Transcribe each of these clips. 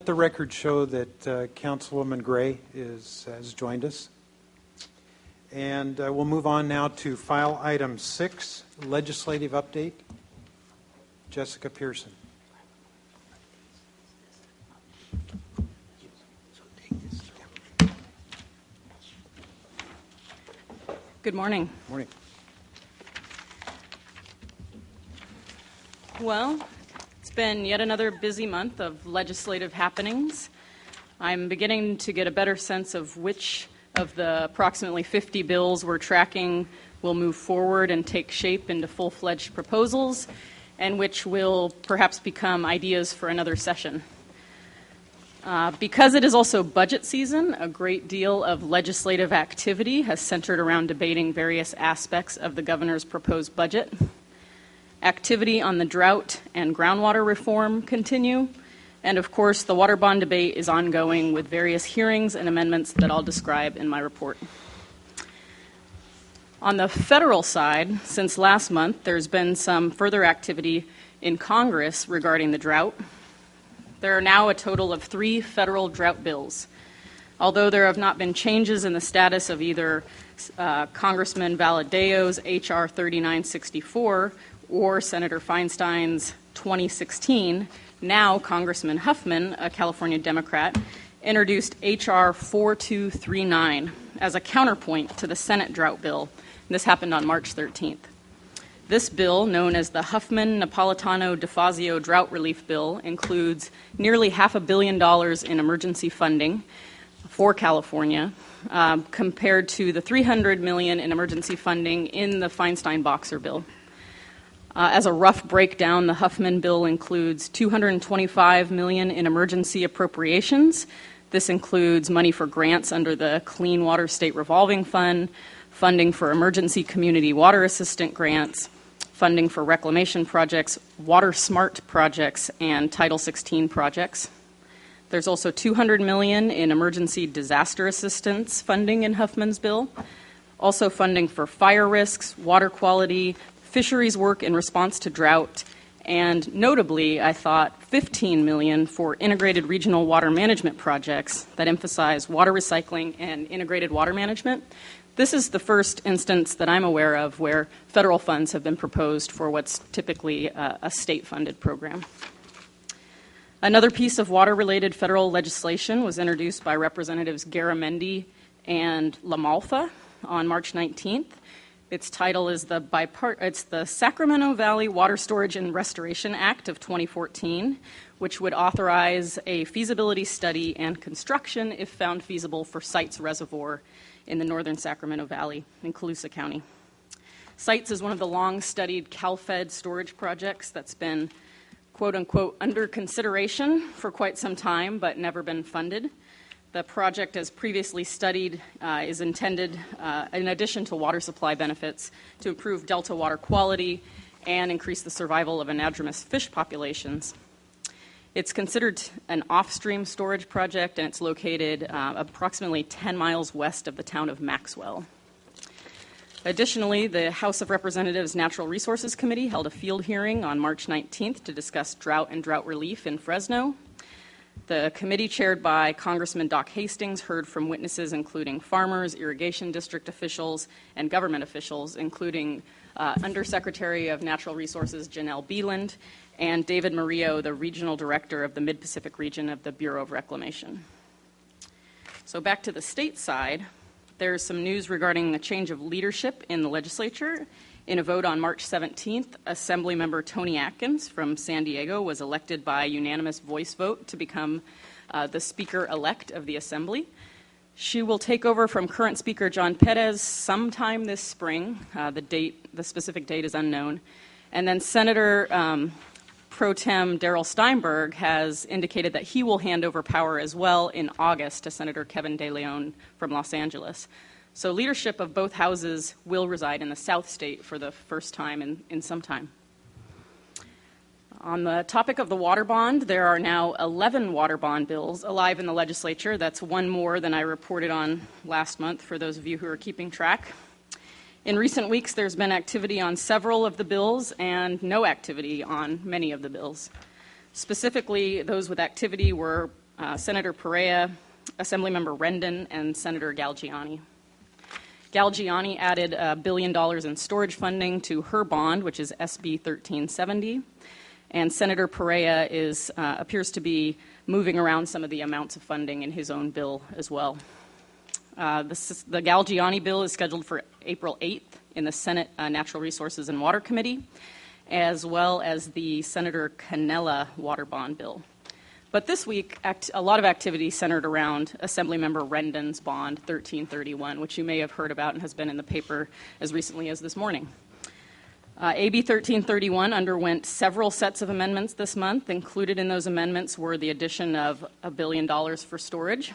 The record show that Councilwoman Gray has joined us. And we'll move on now to file item 6, legislative update. Jessica Pearson. Good morning. Morning. Well, it's been yet another busy month of legislative happenings. I'm beginning to get a better sense of which of the approximately 50 bills we're tracking will move forward and take shape into full-fledged proposals, and which will perhaps become ideas for another session. Because it is also budget season, a great deal of legislative activity has centered around debating various aspects of the governor's proposed budget. Activity on the drought and groundwater reform continue, and of course the water bond debate is ongoing with various hearings and amendments that I'll describe in my report. On the federal side, since last month, there's been some further activity in Congress regarding the drought. There are now a total of 3 federal drought bills. Although there have not been changes in the status of either Congressman Valadeo's H.R. 3964 or Senator Feinstein's 2016, now Congressman Huffman, a California Democrat, introduced H.R. 4239 as a counterpoint to the Senate drought bill. This happened on March 13th. This bill, known as the Huffman-Napolitano-DeFazio Drought Relief Bill, includes nearly $500 million in emergency funding for California, compared to the $300 million in emergency funding in the Feinstein-Boxer bill. As a rough breakdown, the Huffman bill includes $225 million in emergency appropriations. This includes money for grants under the Clean Water State Revolving Fund, funding for emergency community water assistant grants, funding for reclamation projects, water smart projects, and Title 16 projects. There's also $200 million in emergency disaster assistance funding in Huffman's bill, also funding for fire risks, water quality, fisheries work in response to drought, and notably, I thought, $15 million for integrated regional water management projects that emphasize water recycling and integrated water management. This is the first instance that I'm aware of where federal funds have been proposed for what's typically a state-funded program. Another piece of water-related federal legislation was introduced by Representatives Garamendi and LaMalfa on March 19th. Its title is it's the Sacramento Valley Water Storage and Restoration Act of 2014, which would authorize a feasibility study and construction, if found feasible, for Sites Reservoir in the northern Sacramento Valley in Colusa County. Sites is one of the long-studied CalFed storage projects that's been, quote-unquote, under consideration for quite some time, but never been funded. The project, as previously studied, is intended, in addition to water supply benefits, to improve delta water quality and increase the survival of anadromous fish populations. It's considered an off-stream storage project, and it's located approximately 10 miles west of the town of Maxwell. Additionally, the House of Representatives Natural Resources Committee held a field hearing on March 19th to discuss drought and drought relief in Fresno. The committee, chaired by Congressman Doc Hastings, heard from witnesses including farmers, irrigation district officials, and government officials, including Undersecretary of Natural Resources Janelle Beeland and David Murillo, the Regional Director of the Mid-Pacific Region of the Bureau of Reclamation. So back to the state side, there's some news regarding the change of leadership in the legislature. In a vote on March 17th, Assemblymember Tony Atkins from San Diego was elected by unanimous voice vote to become the Speaker-elect of the Assembly. She will take over from current Speaker John Perez sometime this spring. The specific date is unknown. And then Senator Pro Tem Darrell Steinberg has indicated that he will hand over power as well in August to Senator Kevin De Leon from Los Angeles. So leadership of both houses will reside in the South State for the first time in some time. On the topic of the water bond, there are now 11 water bond bills alive in the legislature. That's one more than I reported on last month, for those of you who are keeping track. In recent weeks, there's been activity on several of the bills and no activity on many of the bills. Specifically, those with activity were Senator Perea, Assemblymember Rendon, and Senator Galgiani. Galgiani added $1 billion in storage funding to her bond, which is SB 1370, and Senator Perea appears to be moving around some of the amounts of funding in his own bill as well. The Galgiani bill is scheduled for April 8th in the Senate Natural Resources and Water Committee, as well as the Senator Cannella water bond bill. But this week, a lot of activity centered around Assemblymember Rendon's bond 1331, which you may have heard about and has been in the paper as recently as this morning. AB 1331 underwent several sets of amendments this month. Included in those amendments were the addition of $1 billion for storage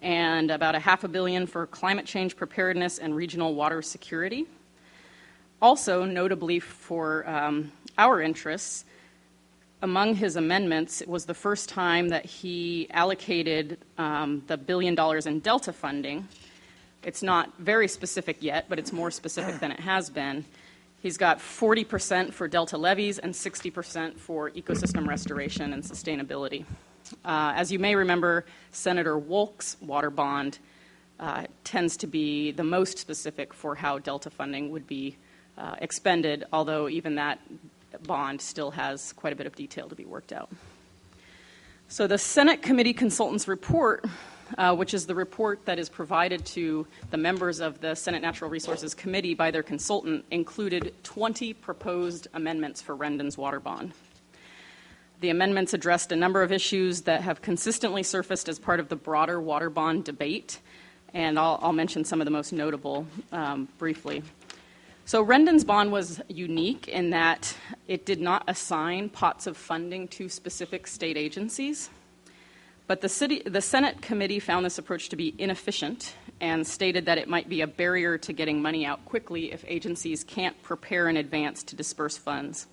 and about $500 million for climate change preparedness and regional water security. Also, notably for our interests, among his amendments, it was the first time that he allocated the $1 billion in Delta funding. It's not very specific yet, but it's more specific than it has been. He's got 40% for Delta levees and 60% for ecosystem restoration and sustainability. As you may remember, Senator Wolk's water bond tends to be the most specific for how Delta funding would be expended, although even that bond still has quite a bit of detail to be worked out. So the Senate Committee Consultants Report, which is the report that is provided to the members of the Senate Natural Resources Committee by their consultant, included 20 proposed amendments for Rendon's water bond. The amendments addressed a number of issues that have consistently surfaced as part of the broader water bond debate, and I'll mention some of the most notable briefly. So Rendon's bond was unique in that it did not assign pots of funding to specific state agencies, but the Senate committee found this approach to be inefficient and stated that it might be a barrier to getting money out quickly if agencies can't prepare in advance to disperse funds.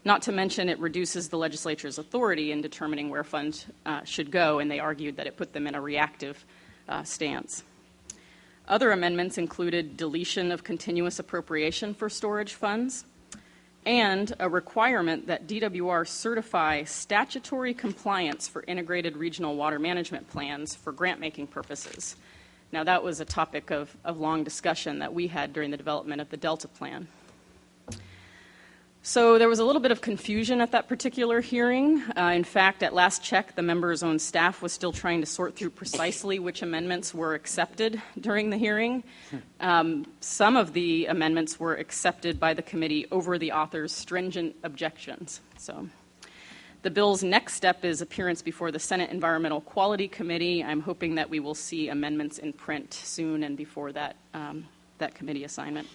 Not to mention it reduces the legislature's authority in determining where funds should go, and they argued that it put them in a reactive stance. Other amendments included deletion of continuous appropriation for storage funds and a requirement that DWR certify statutory compliance for integrated regional water management plans for grant-making purposes. Now, that was a topic of long discussion that we had during the development of the Delta Plan. So there was a little bit of confusion at that particular hearing. In fact, at last check, the member's own staff was still trying to sort through precisely which amendments were accepted during the hearing. Some of the amendments were accepted by the committee over the author's stringent objections. So the bill's next step is appearance before the Senate Environmental Quality Committee. I'm hoping that we will see amendments in print soon and before that committee assignment.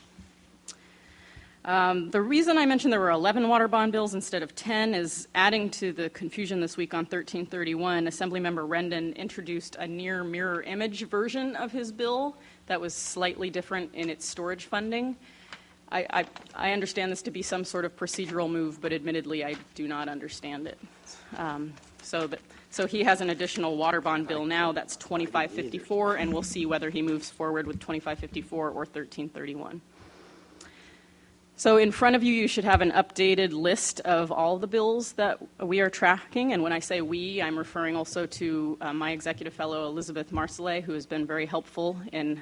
The reason I mentioned there were 11 water bond bills instead of 10 is adding to the confusion this week on 1331. Assemblymember Rendon introduced a near mirror image version of his bill that was slightly different in its storage funding. I understand this to be some sort of procedural move, but admittedly I do not understand it. So he has an additional water bond bill now that's 2554, and we'll see whether he moves forward with 2554 or 1331. So in front of you, you should have an updated list of all the bills that we are tracking. And when I say we, I'm referring also to my executive fellow, Elizabeth Marcellet, who has been very helpful in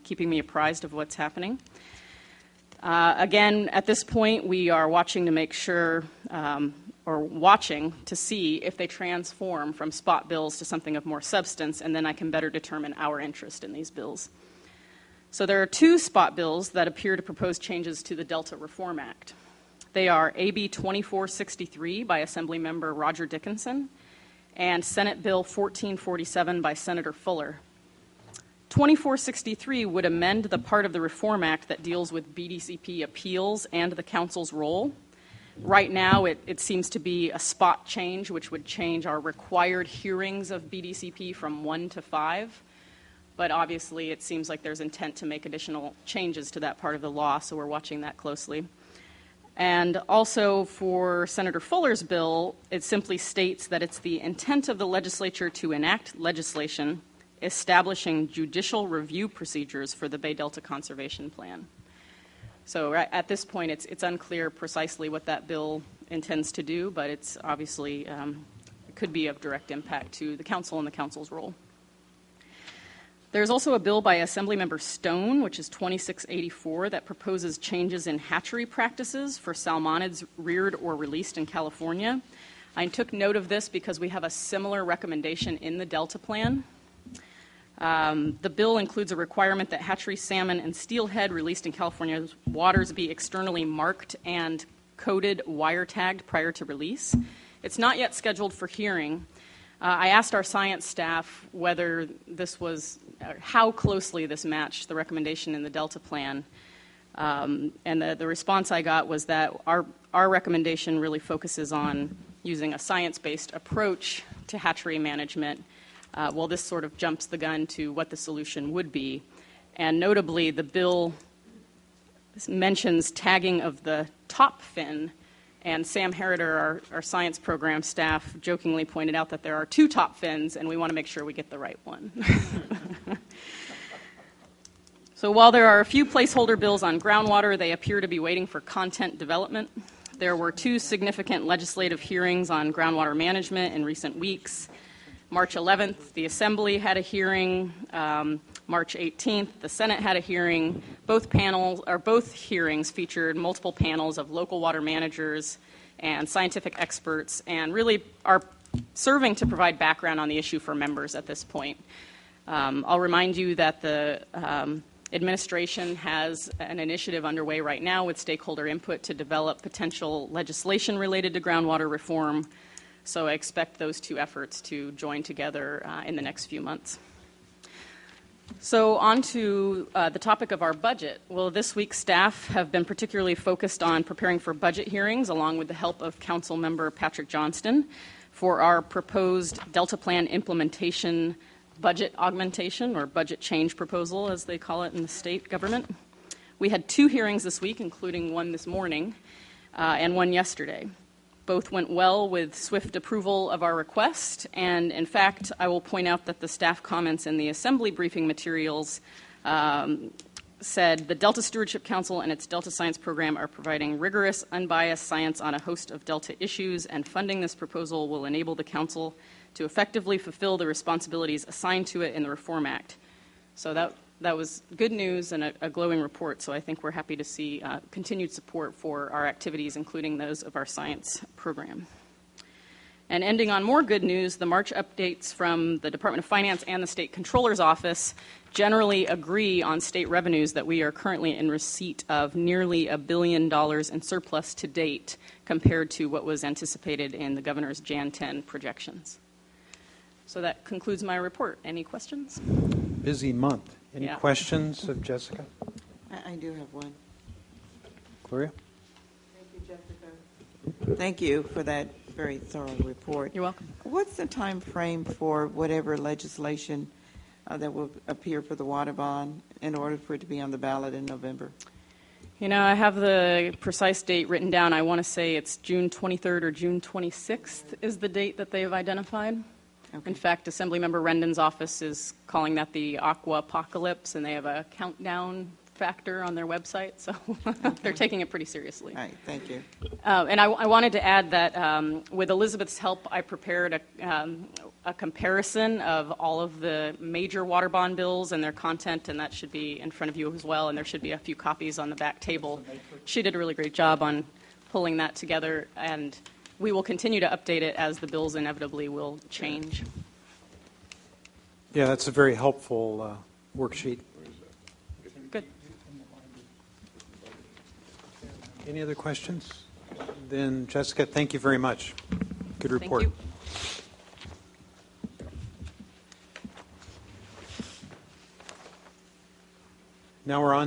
keeping me apprised of what's happening. Again, at this point, we are watching to make sure, or watching to see if they transform from spot bills to something of more substance, and then I can better determine our interest in these bills. So there are two spot bills that appear to propose changes to the Delta Reform Act. They are AB 2463 by Assemblymember Roger Dickinson and Senate Bill 1447 by Senator Fuller. 2463 would amend the part of the Reform Act that deals with BDCP appeals and the council's role. Right now, it seems to be a spot change, which would change our required hearings of BDCP from 1 to 5. But obviously, it seems like there's intent to make additional changes to that part of the law, so we're watching that closely. And also for Senator Fuller's bill, it simply states that it's the intent of the legislature to enact legislation establishing judicial review procedures for the Bay Delta Conservation Plan. So at this point, it's unclear precisely what that bill intends to do, but it's obviously could be of direct impact to the council and the council's role. There's also a bill by Assemblymember Stone, which is 2684, that proposes changes in hatchery practices for salmonids reared or released in California. I took note of this because we have a similar recommendation in the Delta Plan. The bill includes a requirement that hatchery salmon and steelhead released in California's waters be externally marked and coded wire-tagged prior to release. It's not yet scheduled for hearing. I asked our science staff whether this was, how closely this matched the recommendation in the Delta Plan. And the response I got was that our recommendation really focuses on using a science-based approach to hatchery management. Well, this sort of jumps the gun to what the solution would be. And notably, the bill mentions tagging of the top fin, and Sam Heriter, our science program staff, jokingly pointed out that there are 2 top fins, and we want to make sure we get the right one. So while there are a few placeholder bills on groundwater, they appear to be waiting for content development. There were 2 significant legislative hearings on groundwater management in recent weeks. March 11th, the Assembly had a hearing. March 18th, the Senate had a hearing. Both hearings featured multiple panels of local water managers and scientific experts, and really are serving to provide background on the issue for members at this point. I'll remind you that the administration has an initiative underway right now with stakeholder input to develop potential legislation related to groundwater reform. So I expect those 2 efforts to join together in the next few months. So on to the topic of our budget. Well, this week staff have been particularly focused on preparing for budget hearings, along with the help of Council Member Patrick Johnston, for our proposed Delta Plan implementation budget augmentation, or budget change proposal, as they call it in the state government. We had 2 hearings this week, including one this morning and one yesterday. Both went well with swift approval of our request, and in fact, I will point out that the staff comments in the Assembly briefing materials said the Delta Stewardship Council and its Delta Science Program are providing rigorous, unbiased science on a host of Delta issues, and funding this proposal will enable the Council to effectively fulfill the responsibilities assigned to it in the Reform Act. So that was good news and a glowing report, so I think we're happy to see continued support for our activities, including those of our science program. And ending on more good news, the March updates from the Department of Finance and the State Controller's Office generally agree on state revenues that we are currently in receipt of nearly $1 billion in surplus to date compared to what was anticipated in the Governor's Jan 10 projections. So that concludes my report. Any questions? Busy month. Any Yeah. questions of Jessica? I do have one. Gloria? Thank you, Jessica. Thank you for that very thorough report. You're welcome. What's the time frame for whatever legislation that will appear for the water bond in order for it to be on the ballot in November? You know, I have the precise date written down. I want to say it's June 23rd or June 26th is the date that they've identified. Okay. In fact, Assemblymember Rendon's office is calling that the aqua apocalypse, and they have a countdown factor on their website, so they're taking it pretty seriously. All right, thank you. And I wanted to add that with Elizabeth's help, I prepared a comparison of all of the major water bond bills and their content, and that should be in front of you as well, and there should be a few copies on the back table. She did a really great job on pulling that together, and we will continue to update it as the bills inevitably will change. Yeah, that's a very helpful worksheet. Good. Any other questions? Then, Jessica, thank you very much. Good report. Thank you. Now we're on